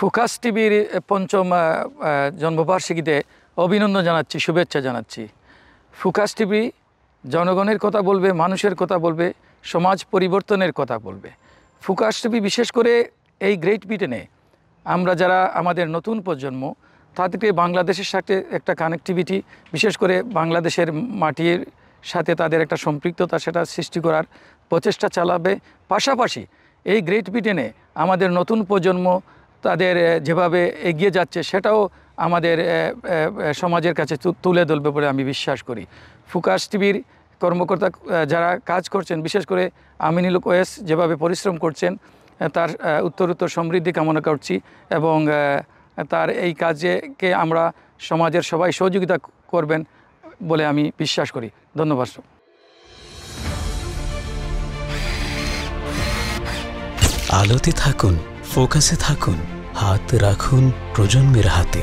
Focus টিভির পঞ্চম জন্মবার্ষিকীতে অভিনন্দন জানাচ্ছি, শুভেচ্ছা জানাচ্ছি। ফোকাস টিভি জনগণের কথা বলবে, মানুষের কথা বলবে, সমাজ পরিবর্তনের কথা বলবে। ফোকাস টিভি বিশেষ করে এই গ্রেট ব্রিটেনে আমরা যারা আমাদের নতুন প্রজন্ম, তাদেরকে বাংলাদেশের সাথে একটা কানেক্টিভিটি, বিশেষ করে বাংলাদেশের মাটির সাথে তাদের একটা সম্পৃক্ততা, সেটা সৃষ্টি করার প্রচেষ্টা চালাবে। পাশাপাশি এই গ্রেট ব্রিটেনে আমাদের নতুন প্রজন্ম তাদের যেভাবে এগিয়ে যাচ্ছে, সেটাও আমাদের সমাজের কাছে তুলে ধরবে বলে আমি বিশ্বাস করি। ফোকাস টিভির কর্মকর্তা যারা কাজ করছেন, বিশেষ করে আমিনুল ওয়েস যেভাবে পরিশ্রম করছেন, তার উত্তরোত্তর সমৃদ্ধি কামনা করছি এবং তার এই কাজকে আমরা সমাজের সবাই সহযোগিতা করবেন বলে আমি বিশ্বাস করি। ধন্যবাদ। আলোতে থাকুন, ফোকাসে থাকুন, হাত রাখুন প্রজন্মের হাতে।